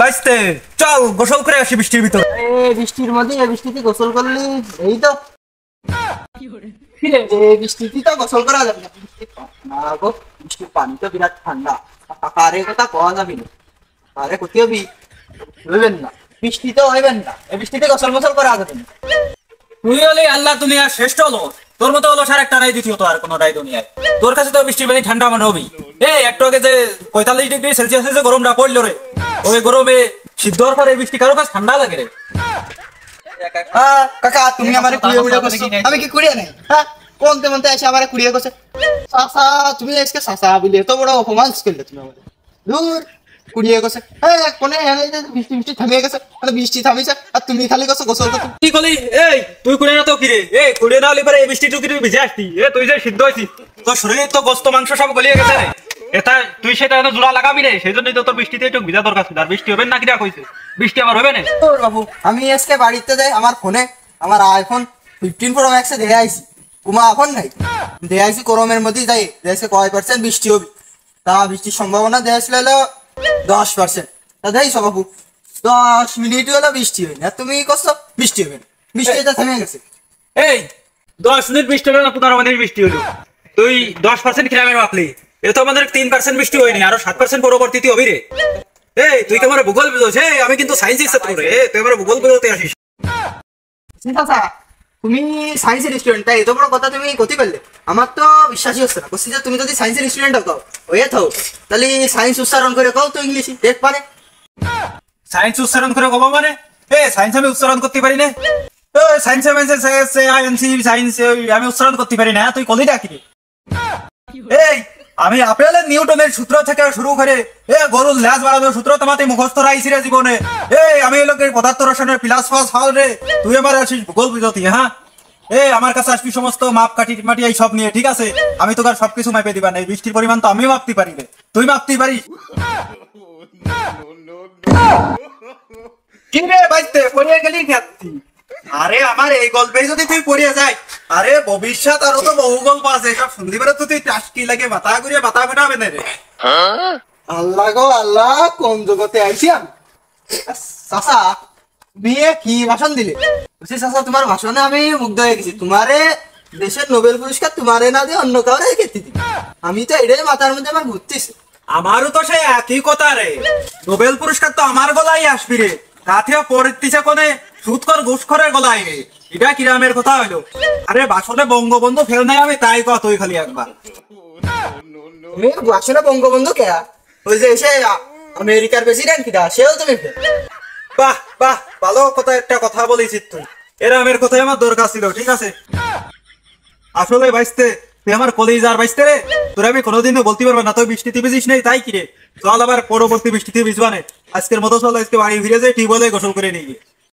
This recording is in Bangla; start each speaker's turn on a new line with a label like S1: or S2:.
S1: বাইসতে চল গোসল করে আসি বৃষ্টির ভিতর।
S2: বৃষ্টির মধ্যে বৃষ্টিতে গোসল করলি এই তো বৃষ্টিতে তো গোসল করা যাবে না গো। বৃষ্টির পানি তো বিরাট ঠান্ডা, আরে কথা কওয়া যাবে না। আরে কোথাও হইবেন না, বৃষ্টিতে হইবেন না, এই বৃষ্টিতে গোসল মোসল করা যাবে না।
S1: তুই হলে আল্লাহ দুনিয়ার শ্রেষ্ঠ লোক, তোর মতো হলো সার একটা নাই দ্বিতীয়ত আর কোন নাই দুনিয়ায়। তোর কাছে তো বৃষ্টির পানি ঠান্ডা মনে হবি। একটু আগে যে 45°C যে গরমটা পড়লো রে, ওই গরমে সিদ্ধ হওয়ার পরে বৃষ্টি কারো কাছে ঠান্ডা লাগে রে।
S2: কাকা তুমি আমারে কুড়িয়ে উড়ে করছো, আমি কি কুড়িয়ে নাই? হ্যাঁ কোন তেমন এসে আমারে কুড়িয়ে করছে চাচা, তুমি আজকে চাচা বলি এত বড় অপমান করলে তুমি আমাদের। দূর কুড়িয়ে গেছে, হ্যাঁ কোনে বৃষ্টি বৃষ্টি থামিয়ে গেছে, বৃষ্টি থামিয়েছে আর তুমি খালি গেছো গোসল করতে।
S1: কি কলি এই তুই কুড়িয়ে না তো কি রে? কুড়িয়ে না হলে পরে এই বৃষ্টি টুকি ভিজে আসতি। তুই যে সিদ্ধ হয়েছিস, তোর শরীরে তো গোস্ত মাংস সব গলিয়ে গেছে রে। এটা তুই সেটা জোড়া লাগাবি রে, সেই জন্যই তো তোর বৃষ্টিতে একটু ভিজা দরকার ছিল। আর বৃষ্টি হবে না কিরা কইছে? বৃষ্টি আবার হবে না
S2: তোর বাবু। আমি আজকে বাড়িতে যাই, আমার ফোনে আমার আইফোন 15 Pro Max দেখে আইছি, কুমা এখন নাই দেখে আইছি গরমের মধ্যে যাই দেখছে কয় % বৃষ্টি হবে। তা বৃষ্টির সম্ভাবনা দেখছিল 10%। তা দেখছো বাবু 10 মিনিট হলো বৃষ্টি হয় না, তুমি কষ্ট বৃষ্টি হবে না, বৃষ্টি এটা থেমে গেছে।
S1: এই 10 মিনিট বৃষ্টি হলো না 15 মিনিট বৃষ্টি হলো, তুই 10% কিরামের মাপলি। এ তো আমাদের 3% বৃষ্টি হয়নি, আরো 7% পরবর্তীতে হবে রে। তুই কি আমার ভূগোল বুঝোস? আমি কিন্তু সায়েন্সের ছাত্র রে, তুই আমার ভূগোল বুঝতে আসিস।
S2: চাচা তুমি সায়েন্সের স্টুডেন্ট, তাই এত বড় কথা তুমি করতে পারলে? আমার তো বিশ্বাসই হচ্ছে না। বলছি যে তুমি যদি সায়েন্সের স্টুডেন্ট হও হয়ে থাও, তাহলে সায়েন্স উচ্চারণ করে কও তো ইংলিশ দেখ পারে।
S1: সায়েন্স উচ্চারণ করে কব মানে? সায়েন্স আমি উচ্চারণ করতে পারি না। সায়েন্স আমি উচ্চারণ করতে পারি না, তুই কলি ডাকি রে। আমি আপেলের নিউটনের সূত্র থেকে শুরু করে গরুর ল্যাজ বাড়ানোর সূত্র তোমাতে মুখস্থ রাইছি রে জীবনে। আমি এই লোকের পদার্থ রসায়নের প্লাস ফাস হল রে, তুই আমার আসিস ভূগোল বুঝতি? হ্যাঁ আমার কাছে আসবি সমস্ত মাপ কাঠি মাটি এই সব নিয়ে, ঠিক আছে? আমি তোকে সবকিছু মাপে দিবা না, বৃষ্টির পরিমাণ তো আমি মাপতে পারি রে, তুই মাপতে পারিস? কি রে বাইতে পড়িয়ে গেলি খেতে? আরে আমার এই গল্পে যদি তুই পড়িয়ে যাই, আরে ভবিষ্যৎ আরো তো বহু গল্প আছে, সব শুনলি বেড়ে তুই টাস্কি লাগে মাথা ঘুরিয়ে মাথা ঘুরাবে না রে।
S2: আল্লাহ গো আল্লাহ, কোন জগতে আইছি আমি। চাচা বিয়ে কি ভাষণ দিলে? বলছি চাচা তোমার ভাষণে আমি মুগ্ধ হয়ে গেছি। তোমারে দেশের নোবেল পুরস্কার তোমারে না দিয়ে অন্য কাউরে খেতে দিই, আমি তো এটাই মাথার মধ্যে আমার ঘুরতেছে।
S1: আমারও তো সেই একই কথা রে, নোবেল পুরস্কার তো আমার গলাই আসবি রে, তাতেও পড়তেছে কোনে সুৎকর ঘুষখরের গলায় রে। এটা কিরামের কথা হইলো? আরে বাসনে বঙ্গবন্ধু ফেল নাই, আমি তাই কত তুই খালি একবার।
S2: তুমি বাসনে বঙ্গবন্ধু কে? ওই যে এসে আমেরিকার প্রেসিডেন্ট কিটা, সেও তুমি ফেল?
S1: বাহ বাহ, ভালো কথা একটা কথা বলেছিস তুই, এরামের কথাই আমার দরকার ছিল। ঠিক আছে, আসলে বাইসতে তুই আমার কলেজার বাইসতে রে, তোর আমি কোনোদিনও বলতে পারবো না তুই বৃষ্টিতে ভিজিস নেই, তাই কি রে? চল আবার পরবর্তী বৃষ্টিতে ভিজবানে। আজকের মতো চল, আজকে বাড়ি ফিরে যাই, টিউবওয়েলে গোসল করে নিয়ে।